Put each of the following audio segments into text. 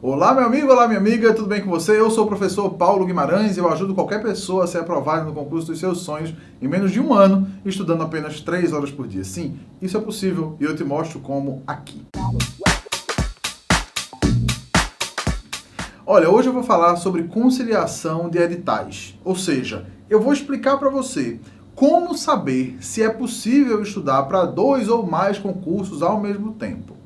Olá, meu amigo, olá, minha amiga, tudo bem com você? Eu sou o professor Paulo Guimarães e eu ajudo qualquer pessoa a ser aprovada no concurso dos seus sonhos em menos de um ano, estudando apenas 3 horas por dia. Sim, isso é possível e eu te mostro como aqui. Olha, hoje eu vou falar sobre conciliação de editais, ou seja, eu vou explicar para você como saber se é possível estudar para 2 ou mais concursos ao mesmo tempo.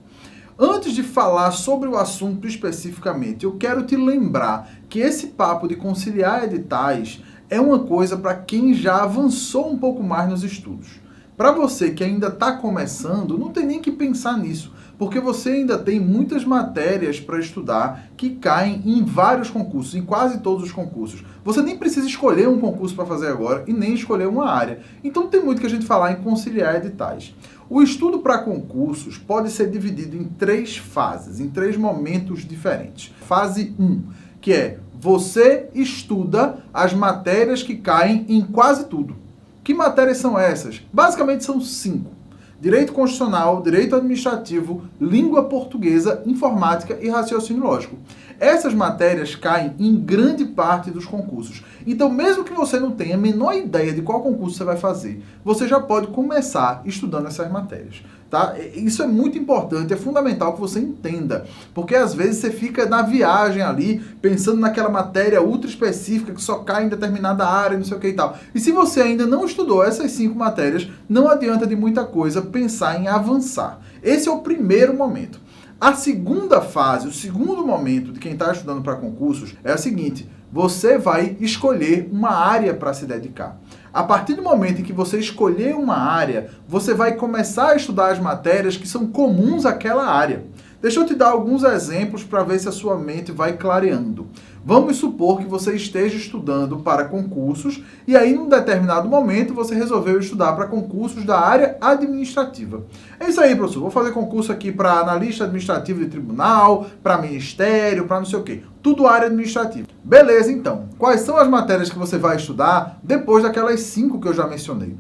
Antes de falar sobre o assunto especificamente, eu quero te lembrar que esse papo de conciliar editais é uma coisa para quem já avançou um pouco mais nos estudos. Para você que ainda está começando, não tem nem que pensar nisso, porque você ainda tem muitas matérias para estudar que caem em vários concursos, em quase todos os concursos. Você nem precisa escolher um concurso para fazer agora e nem escolher uma área. Então tem muito que a gente falar em conciliar editais. O estudo para concursos pode ser dividido em 3 fases, em 3 momentos diferentes. Fase 1, que é você estuda as matérias que caem em quase tudo. Que matérias são essas? Basicamente são 5. Direito Constitucional, Direito Administrativo, Língua Portuguesa, Informática e Raciocínio Lógico. Essas matérias caem em grande parte dos concursos. Então, mesmo que você não tenha a menor ideia de qual concurso você vai fazer, você já pode começar estudando essas matérias. Tá? Isso é muito importante, é fundamental que você entenda, porque às vezes você fica na viagem ali, pensando naquela matéria ultra específica que só cai em determinada área, não sei o que e tal. E se você ainda não estudou essas 5 matérias, não adianta de muita coisa pensar em avançar. Esse é o primeiro momento. A segunda fase, o segundo momento de quem está estudando para concursos é a seguinte: você vai escolher uma área para se dedicar. A partir do momento em que você escolher uma área, você vai começar a estudar as matérias que são comuns àquela área. Deixa eu te dar alguns exemplos para ver se a sua mente vai clareando. Vamos supor que você esteja estudando para concursos e aí, num determinado momento, você resolveu estudar para concursos da área administrativa. É isso aí, professor. Vou fazer concurso aqui para analista administrativo de tribunal, para ministério, para não sei o quê. Tudo área administrativa. Beleza, então. Quais são as matérias que você vai estudar depois daquelas 5 que eu já mencionei?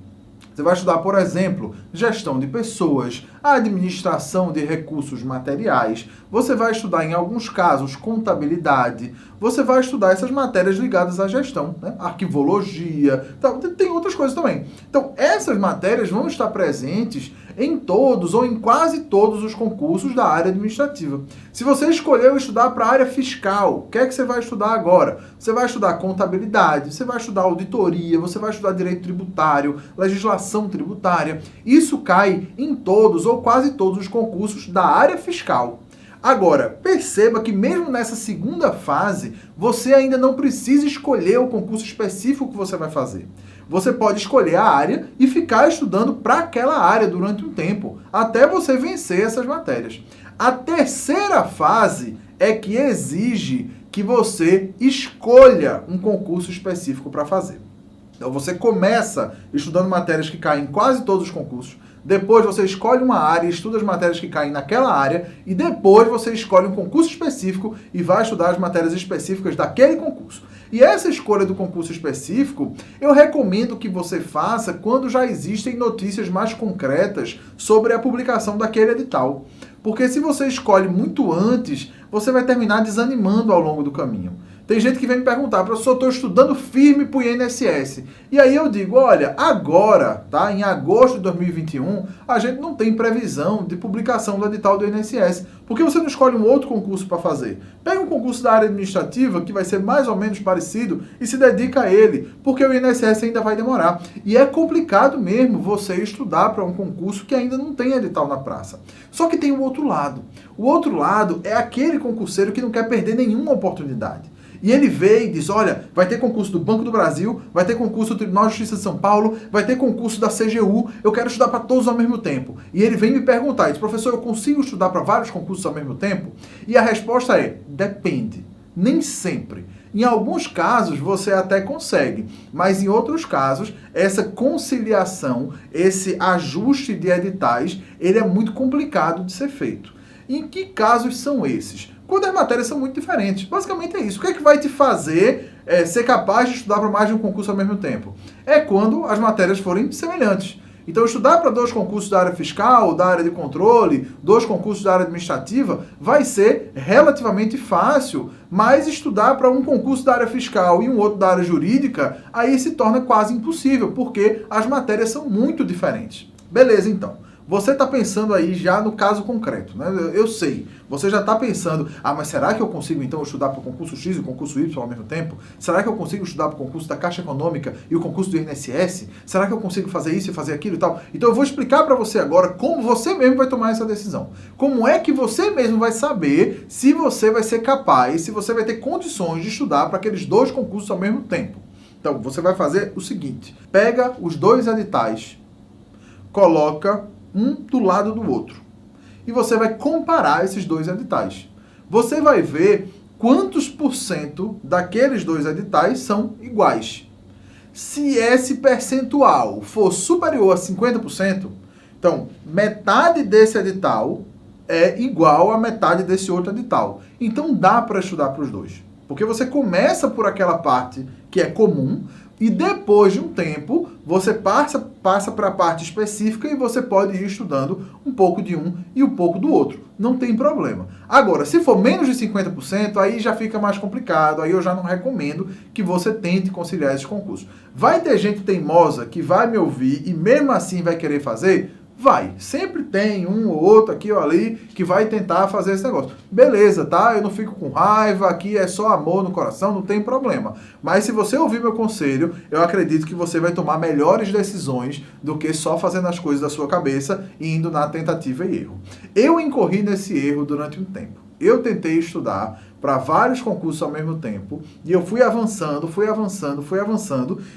Você vai estudar, por exemplo, gestão de pessoas, administração de recursos materiais. Você vai estudar, em alguns casos, contabilidade. Você vai estudar essas matérias ligadas à gestão, né? Arquivologia, tem outras coisas também. Então, essas matérias vão estar presentes em todos ou em quase todos os concursos da área administrativa. Se você escolheu estudar para a área fiscal, o que é que você vai estudar agora? Você vai estudar contabilidade, você vai estudar auditoria, você vai estudar direito tributário, legislação tributária. Isso cai em todos ou quase todos os concursos da área fiscal. Agora, perceba que mesmo nessa segunda fase, você ainda não precisa escolher o concurso específico que você vai fazer. Você pode escolher a área e ficar estudando para aquela área durante um tempo, até você vencer essas matérias. A terceira fase é que exige que você escolha um concurso específico para fazer. Então você começa estudando matérias que caem em quase todos os concursos, depois você escolhe uma área e estuda as matérias que caem naquela área, e depois você escolhe um concurso específico e vai estudar as matérias específicas daquele concurso. E essa escolha do concurso específico, eu recomendo que você faça quando já existem notícias mais concretas sobre a publicação daquele edital. Porque se você escolhe muito antes, você vai terminar desanimando ao longo do caminho. Tem gente que vem me perguntar: professor, estou estudando firme para o INSS. E aí eu digo: olha, agora, tá, em agosto de 2021, a gente não tem previsão de publicação do edital do INSS. Por que você não escolhe um outro concurso para fazer? Pega um concurso da área administrativa, que vai ser mais ou menos parecido, e se dedica a ele, porque o INSS ainda vai demorar. E é complicado mesmo você estudar para um concurso que ainda não tem edital na praça. Só que tem o outro lado. O outro lado é aquele concurseiro que não quer perder nenhuma oportunidade. E ele vê e diz: olha, vai ter concurso do Banco do Brasil, vai ter concurso do Tribunal de Justiça de São Paulo, vai ter concurso da CGU, eu quero estudar para todos ao mesmo tempo. E ele vem me perguntar, diz: professor, eu consigo estudar para vários concursos ao mesmo tempo? E a resposta é: depende. Nem sempre. Em alguns casos você até consegue, mas em outros casos essa conciliação, esse ajuste de editais, ele é muito complicado de ser feito. Em que casos são esses? Quando as matérias são muito diferentes. Basicamente é isso. O que é que vai te fazer ser capaz de estudar para mais de um concurso ao mesmo tempo? É quando as matérias forem semelhantes. Então, estudar para 2 concursos da área fiscal, da área de controle, 2 concursos da área administrativa, vai ser relativamente fácil, mas estudar para um concurso da área fiscal e um outro da área jurídica, aí se torna quase impossível, porque as matérias são muito diferentes. Beleza, então. Você está pensando aí já no caso concreto, né? Eu sei. Você já está pensando, mas será que eu consigo então estudar para o concurso X e o concurso Y ao mesmo tempo? Será que eu consigo estudar para o concurso da Caixa Econômica e o concurso do INSS? Será que eu consigo fazer isso e fazer aquilo e tal? Então eu vou explicar para você agora como você mesmo vai tomar essa decisão. Como é que você mesmo vai saber se você vai ser capaz, se você vai ter condições de estudar para aqueles 2 concursos ao mesmo tempo. Então você vai fazer o seguinte, pega os 2 editais, coloca um do lado do outro. E você vai comparar esses 2 editais. Você vai ver quantos % daqueles 2 editais são iguais. Se esse percentual for superior a 50%, então metade desse edital é igual a metade desse outro edital. Então dá para estudar para os 2. Porque você começa por aquela parte que é comum, e depois de um tempo, você passa para a parte específica e você pode ir estudando um pouco de um e um pouco do outro. Não tem problema. Agora, se for menos de 50%, aí já fica mais complicado. Aí eu já não recomendo que você tente conciliar esses concursos. Vai ter gente teimosa que vai me ouvir e mesmo assim vai querer fazer? Vai. Sempre tem um ou outro aqui ou ali que vai tentar fazer esse negócio. Beleza, tá? Eu não fico com raiva, aqui é só amor no coração, não tem problema. Mas se você ouvir meu conselho, eu acredito que você vai tomar melhores decisões do que só fazendo as coisas da sua cabeça e indo na tentativa e erro. Eu incorri nesse erro durante um tempo. Eu tentei estudar para vários concursos ao mesmo tempo e eu fui avançando,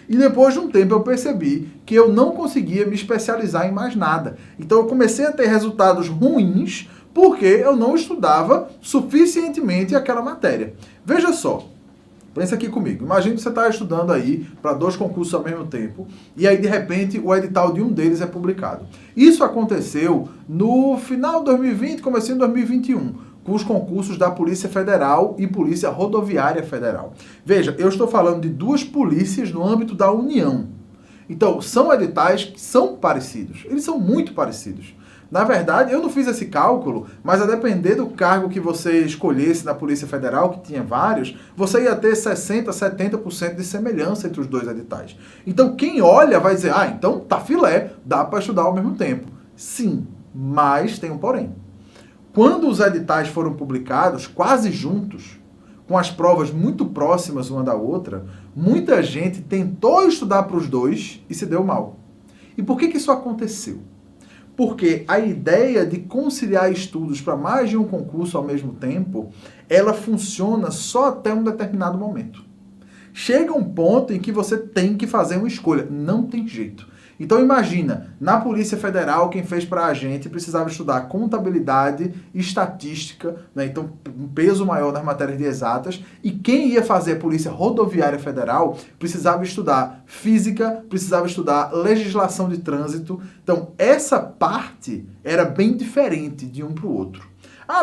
e depois de um tempo eu percebi que eu não conseguia me especializar em mais nada. Então eu comecei a ter resultados ruins porque eu não estudava suficientemente aquela matéria. Veja só, pensa aqui comigo. Imagina que você está estudando aí para 2 concursos ao mesmo tempo e aí de repente o edital de um deles é publicado. Isso aconteceu no final de 2020, comecinho de 2021. Com os concursos da Polícia Federal e Polícia Rodoviária Federal. Veja, eu estou falando de 2 polícias no âmbito da União. Então, são editais que são parecidos. Eles são muito parecidos. Na verdade, eu não fiz esse cálculo, mas a depender do cargo que você escolhesse na Polícia Federal, que tinha vários, você ia ter 60%, 70% de semelhança entre os 2 editais. Então, quem olha vai dizer, então tá filé, dá para estudar ao mesmo tempo. Sim, mas tem um porém. Quando os editais foram publicados, quase juntos, com as provas muito próximas uma da outra, muita gente tentou estudar para os 2 e se deu mal. E por que isso aconteceu? Porque a ideia de conciliar estudos para mais de um concurso ao mesmo tempo, ela funciona só até um determinado momento. Chega um ponto em que você tem que fazer uma escolha. Não tem jeito. Então imagina, na Polícia Federal, quem fez para a gente precisava estudar contabilidade, estatística, né? Então um peso maior nas matérias de exatas, e quem ia fazer a Polícia Rodoviária Federal precisava estudar física, precisava estudar legislação de trânsito. Então essa parte era bem diferente de um para o outro.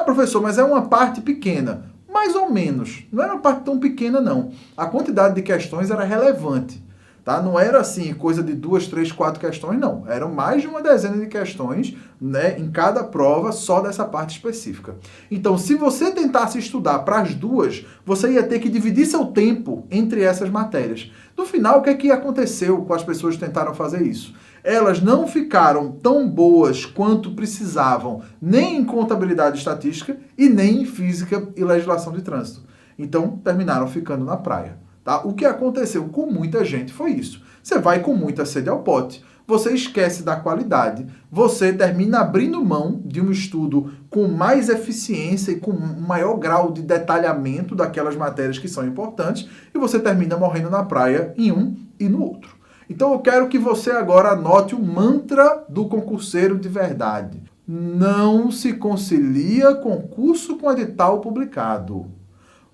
Professor, mas é uma parte pequena. Mais ou menos. Não era uma parte tão pequena, não. A quantidade de questões era relevante. Tá? Não era assim, coisa de 2, 3, 4 questões, não. Eram mais de uma dezena de questões, né, em cada prova, só dessa parte específica. Então, se você tentasse estudar para as 2, você ia ter que dividir seu tempo entre essas matérias. No final, o que é que aconteceu com as pessoas que tentaram fazer isso? Elas não ficaram tão boas quanto precisavam, nem em contabilidade e estatística, e nem em física e legislação de trânsito. Então, terminaram ficando na praia. Tá? O que aconteceu com muita gente foi isso. Você vai com muita sede ao pote, você esquece da qualidade, você termina abrindo mão de um estudo com mais eficiência e com maior grau de detalhamento daquelas matérias que são importantes, e você termina morrendo na praia em um e no outro. Então eu quero que você agora anote o mantra do concurseiro de verdade. Não se concilia concurso com edital publicado.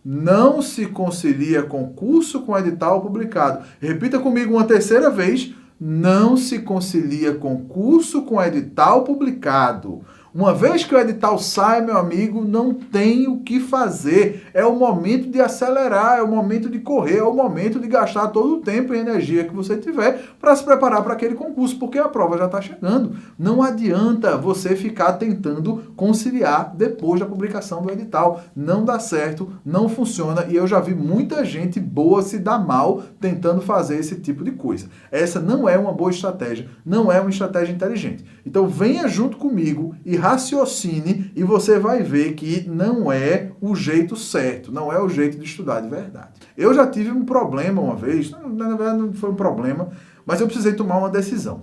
Não se concilia concurso com edital publicado. Repita comigo uma terceira vez. Não se concilia concurso com edital publicado. Uma vez que o edital sai, meu amigo, não tem o que fazer. É o momento de acelerar, é o momento de correr, é o momento de gastar todo o tempo e energia que você tiver para se preparar para aquele concurso, porque a prova já está chegando. Não adianta você ficar tentando conciliar depois da publicação do edital. Não dá certo, não funciona e eu já vi muita gente boa se dar mal tentando fazer esse tipo de coisa. Essa não é uma boa estratégia, não é uma estratégia inteligente. Então venha junto comigo e raciocine e você vai ver que não é o jeito certo, não é o jeito de estudar de verdade. Eu já tive um problema uma vez, na verdade não foi um problema, mas eu precisei tomar uma decisão.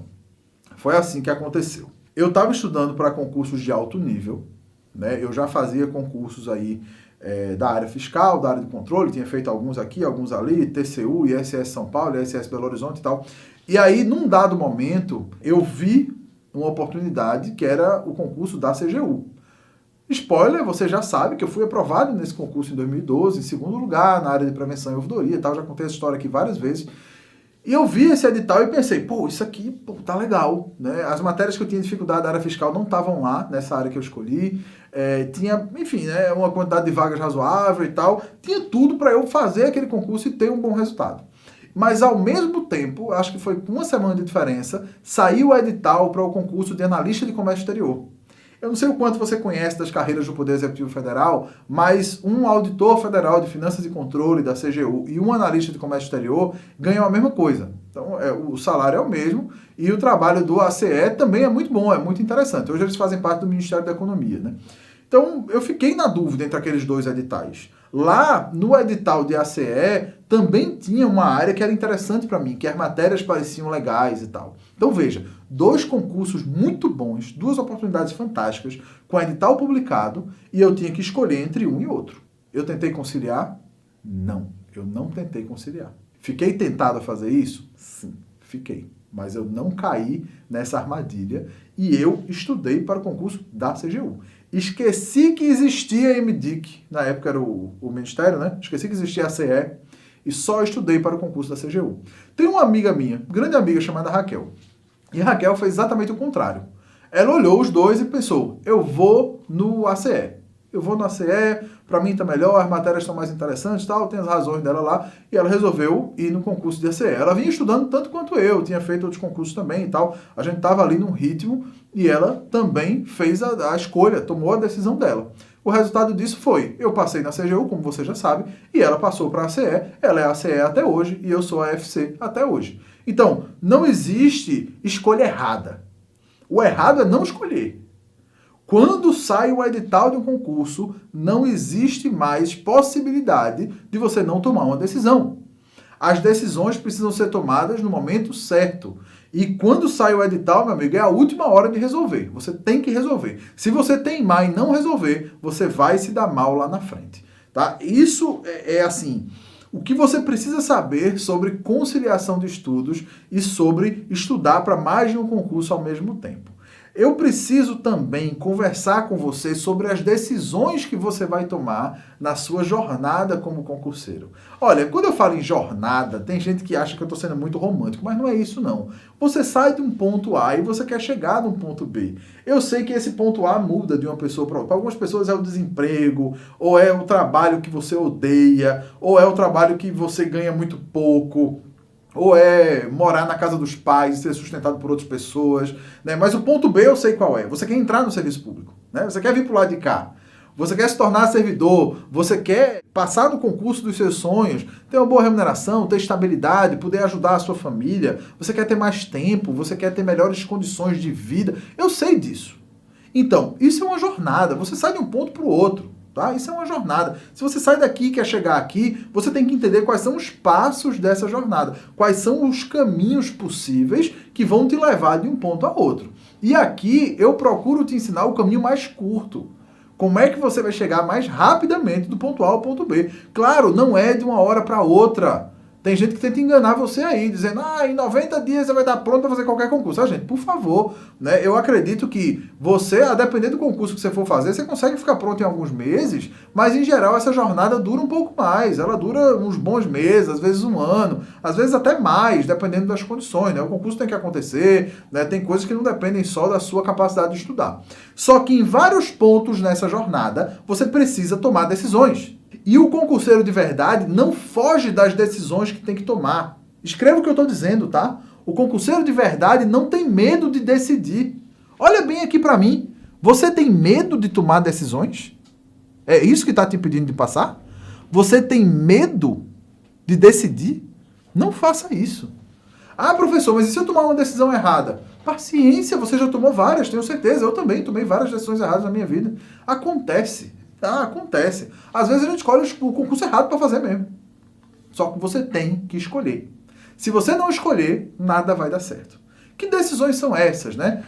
Foi assim que aconteceu. Eu estava estudando para concursos de alto nível, né? Eu já fazia concursos aí da área fiscal, da área de controle, tinha feito alguns aqui, alguns ali, TCU, ISS São Paulo, ISS Belo Horizonte e tal. E aí, num dado momento, eu vi uma oportunidade que era o concurso da CGU. Spoiler, você já sabe que eu fui aprovado nesse concurso em 2012, em segundo lugar, na área de prevenção e ouvidoria e tal, já contei essa história aqui várias vezes. E eu vi esse edital e pensei, pô, isso aqui tá legal, né? As matérias que eu tinha dificuldade da área fiscal não estavam lá, nessa área que eu escolhi. Tinha, enfim, né, uma quantidade de vagas razoável e tal. Tinha tudo para eu fazer aquele concurso e ter um bom resultado. Mas, ao mesmo tempo, acho que foi com uma semana de diferença, saiu o edital para o concurso de analista de comércio exterior. Eu não sei o quanto você conhece das carreiras do Poder Executivo Federal, mas um auditor federal de finanças e controle da CGU e um analista de comércio exterior ganham a mesma coisa. Então, o salário é o mesmo e o trabalho do ACE também é muito bom, é muito interessante. Hoje eles fazem parte do Ministério da Economia, né? Então, eu fiquei na dúvida entre aqueles dois editais. Lá, no edital de ACE, também tinha uma área que era interessante para mim, que as matérias pareciam legais e tal. Então, veja, dois concursos muito bons, duas oportunidades fantásticas, com edital publicado, e eu tinha que escolher entre um e outro. Eu tentei conciliar? Não, eu não tentei conciliar. Fiquei tentado a fazer isso? Sim, fiquei. Mas eu não caí nessa armadilha e eu estudei para o concurso da CGU. Esqueci que existia a MDIC, na época era o Ministério, né? Esqueci que existia a CE e só estudei para o concurso da CGU. Tem uma amiga minha, grande amiga, chamada Raquel. E a Raquel fez exatamente o contrário. Ela olhou os dois e pensou, eu vou no ACE. Eu vou no ACE, para mim tá melhor, as matérias estão mais interessantes, tal, tem as razões dela lá, e ela resolveu ir no concurso de ACE. Ela vinha estudando tanto quanto eu, tinha feito outros concursos também e tal, a gente tava ali num ritmo, e ela também fez a escolha, tomou a decisão dela. O resultado disso foi, eu passei na CGU, como você já sabe, e ela passou para a ACE, ela é a ACE até hoje, e eu sou a FC até hoje. Então, não existe escolha errada. O errado é não escolher. Quando sai o edital de um concurso, não existe mais possibilidade de você não tomar uma decisão. As decisões precisam ser tomadas no momento certo. E quando sai o edital, meu amigo, é a última hora de resolver. Você tem que resolver. Se você teimar em não resolver, você vai se dar mal lá na frente. Tá? Isso é assim, o que você precisa saber sobre conciliação de estudos e sobre estudar para mais de um concurso ao mesmo tempo. Eu preciso também conversar com você sobre as decisões que você vai tomar na sua jornada como concurseiro. Olha, quando eu falo em jornada, tem gente que acha que eu estou sendo muito romântico, mas não é isso não. Você sai de um ponto A e você quer chegar num ponto B. Eu sei que esse ponto A muda de uma pessoa para outra. Para algumas pessoas é o desemprego, ou é o trabalho que você odeia, ou é o trabalho que você ganha muito pouco, ou é morar na casa dos pais e ser sustentado por outras pessoas, né? Mas o ponto B eu sei qual é. Você quer entrar no serviço público, né? Você quer vir para o lado de cá. Você quer se tornar servidor, você quer passar no concurso dos seus sonhos, ter uma boa remuneração, ter estabilidade, poder ajudar a sua família, você quer ter mais tempo, você quer ter melhores condições de vida. Eu sei disso. Então, isso é uma jornada. Você sai de um ponto para o outro. Tá? Isso é uma jornada. Se você sai daqui e quer chegar aqui, você tem que entender quais são os passos dessa jornada, quais são os caminhos possíveis que vão te levar de um ponto a outro. E aqui eu procuro te ensinar o caminho mais curto. Como é que você vai chegar mais rapidamente do ponto A ao ponto B? Claro, não é de uma hora para outra. Tem gente que tenta enganar você aí, dizendo, em 90 dias você vai estar pronto para fazer qualquer concurso. Gente, por favor, né? Eu acredito que você, a depender do concurso que você for fazer, você consegue ficar pronto em alguns meses, mas em geral essa jornada dura um pouco mais. Ela dura uns bons meses, às vezes um ano, às vezes até mais, dependendo das condições, né? O concurso tem que acontecer, né? Tem coisas que não dependem só da sua capacidade de estudar. Só que em vários pontos nessa jornada, você precisa tomar decisões. E o concurseiro de verdade não foge das decisões que tem que tomar. Escreva o que eu estou dizendo, tá? O concurseiro de verdade não tem medo de decidir. Olha bem aqui para mim. Você tem medo de tomar decisões? É isso que está te impedindo de passar? Você tem medo de decidir? Não faça isso. Ah, professor, mas e se eu tomar uma decisão errada? Paciência, você já tomou várias, tenho certeza. Eu também tomei várias decisões erradas na minha vida. Acontece. Acontece. Às vezes a gente escolhe o concurso errado para fazer mesmo. Só que você tem que escolher. Se você não escolher, nada vai dar certo. Que decisões são essas, né?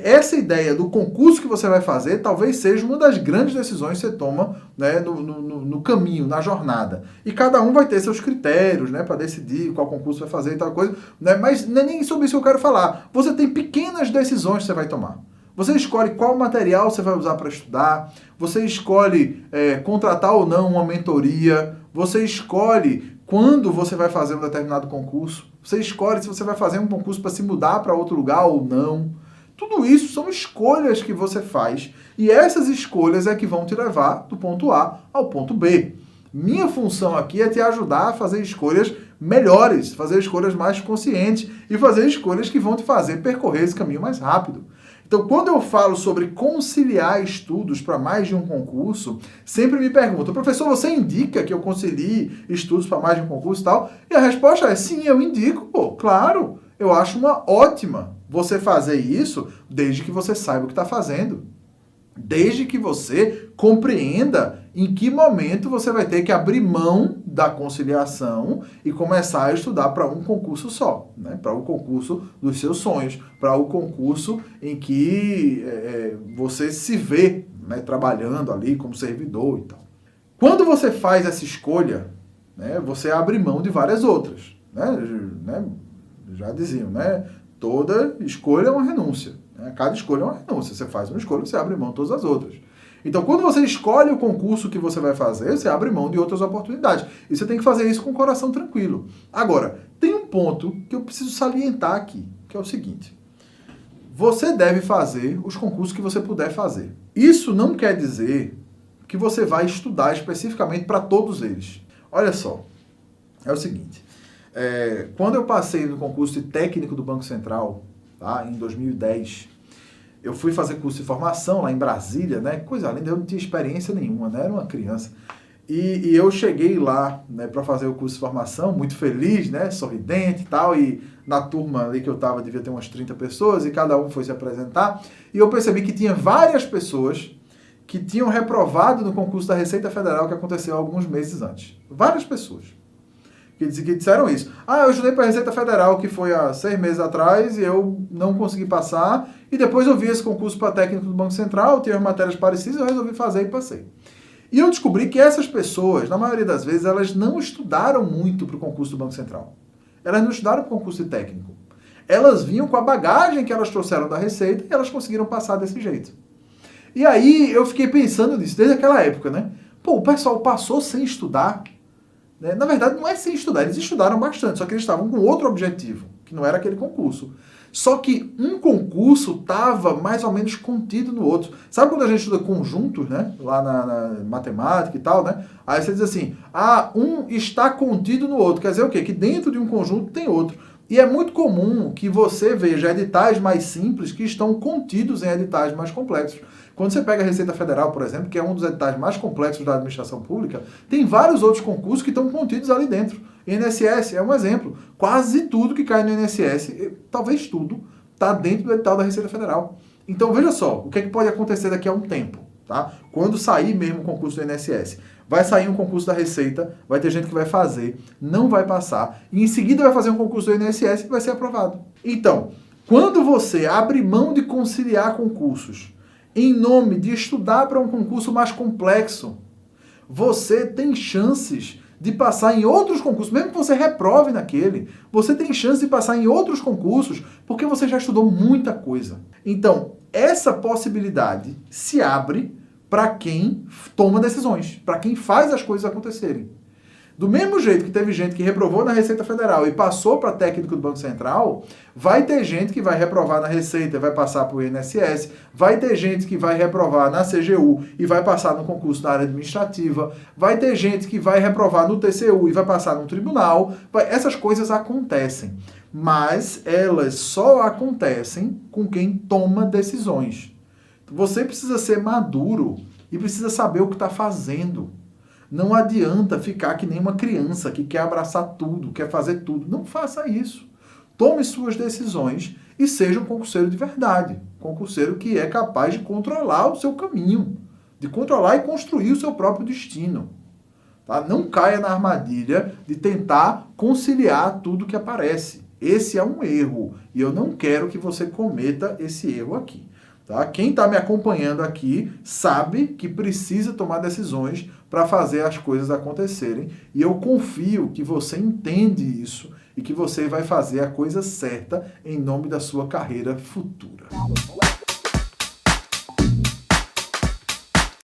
Essa ideia do concurso que você vai fazer talvez seja uma das grandes decisões que você toma, né, no caminho, na jornada. E cada um vai ter seus critérios, né, para decidir qual concurso vai fazer e tal coisa. Né? Mas não é nem sobre isso que eu quero falar. Você tem pequenas decisões que você vai tomar. Você escolhe qual material você vai usar para estudar, você escolhe contratar ou não uma mentoria, você escolhe quando você vai fazer um determinado concurso, você escolhe se você vai fazer um concurso para se mudar para outro lugar ou não. Tudo isso são escolhas que você faz e essas escolhas é que vão te levar do ponto A ao ponto B. Minha função aqui é te ajudar a fazer escolhas melhores, fazer escolhas mais conscientes e fazer escolhas que vão te fazer percorrer esse caminho mais rápido. Então, quando eu falo sobre conciliar estudos para mais de um concurso, sempre me perguntam, professor, você indica que eu concilie estudos para mais de um concurso e tal? E a resposta é sim, eu indico, claro. Eu acho uma ótima você fazer isso desde que você saiba o que está fazendo. Desde que você compreenda em que momento você vai ter que abrir mão da conciliação e começar a estudar para um concurso só, né? Para o concurso dos seus sonhos, para o concurso em que você se vê, né, trabalhando ali como servidor e tal. Quando você faz essa escolha, né, você abre mão de várias outras. Né? Já diziam, né? Toda escolha é uma renúncia. Cada escolha é uma renúncia. Você faz uma escolha, você abre mão de todas as outras. Então, quando você escolhe o concurso que você vai fazer, você abre mão de outras oportunidades. E você tem que fazer isso com o coração tranquilo. Agora, tem um ponto que eu preciso salientar aqui, que é o seguinte. Você deve fazer os concursos que você puder fazer. Isso não quer dizer que você vai estudar especificamente para todos eles. Olha só, é o seguinte. Quando eu passei no concurso de técnico do Banco Central, tá, em 2010, eu fui fazer curso de formação lá em Brasília, né? Coisa linda, eu não tinha experiência nenhuma, né? Era uma criança. E eu cheguei lá, né, para fazer o curso de formação, muito feliz, né? Sorridente e tal. E na turma ali que eu tava, devia ter umas 30 pessoas, e cada um foi se apresentar. E eu percebi que tinha várias pessoas que tinham reprovado no concurso da Receita Federal que aconteceu alguns meses antes. Várias pessoas que disseram isso. Eu estudei para a Receita Federal, que foi há 6 meses atrás, e eu não consegui passar, e depois eu vi esse concurso para técnico do Banco Central, tinha matérias parecidas, eu resolvi fazer e passei. E eu descobri que essas pessoas, na maioria das vezes, elas não estudaram muito para o concurso do Banco Central. Elas não estudaram para o concurso de técnico. Elas vinham com a bagagem que elas trouxeram da Receita e elas conseguiram passar desse jeito. E aí eu fiquei pensando nisso desde aquela época, né? O pessoal passou sem estudar. Na verdade, não é sem estudar, eles estudaram bastante, só que eles estavam com outro objetivo, que não era aquele concurso. Só que um concurso estava mais ou menos contido no outro. Sabe quando a gente estuda conjuntos, né? Lá na matemática e tal, né? Aí você diz assim, um está contido no outro. Quer dizer o quê? Que dentro de um conjunto tem outro. E é muito comum que você veja editais mais simples que estão contidos em editais mais complexos. Quando você pega a Receita Federal, por exemplo, que é um dos editais mais complexos da administração pública, tem vários outros concursos que estão contidos ali dentro. INSS é um exemplo. Quase tudo que cai no INSS, talvez tudo, está dentro do edital da Receita Federal. Então, veja só, o que é que pode acontecer daqui a um tempo, tá? Quando sair mesmo o concurso do INSS. Vai sair um concurso da Receita, vai ter gente que vai fazer, não vai passar, e em seguida vai fazer um concurso do INSS e vai ser aprovado. Então, quando você abre mão de conciliar concursos em nome de estudar para um concurso mais complexo, você tem chances de passar em outros concursos, mesmo que você reprove naquele, você tem chance de passar em outros concursos porque você já estudou muita coisa. Então, essa possibilidade se abre para quem toma decisões, para quem faz as coisas acontecerem. Do mesmo jeito que teve gente que reprovou na Receita Federal e passou para técnico do Banco Central, vai ter gente que vai reprovar na Receita e vai passar para o INSS, vai ter gente que vai reprovar na CGU e vai passar no concurso da área administrativa, vai ter gente que vai reprovar no TCU e vai passar no tribunal. Essas coisas acontecem, mas elas só acontecem com quem toma decisões. Você precisa ser maduro e precisa saber o que está fazendo. Não adianta ficar que nem uma criança que quer abraçar tudo, quer fazer tudo. Não faça isso. Tome suas decisões e seja um concurseiro de verdade. Concurseiro que é capaz de controlar o seu caminho, de controlar e construir o seu próprio destino. Tá? Não caia na armadilha de tentar conciliar tudo que aparece. Esse é um erro e eu não quero que você cometa esse erro aqui. Tá? Quem está me acompanhando aqui sabe que precisa tomar decisões para fazer as coisas acontecerem e eu confio que você entende isso e que você vai fazer a coisa certa em nome da sua carreira futura.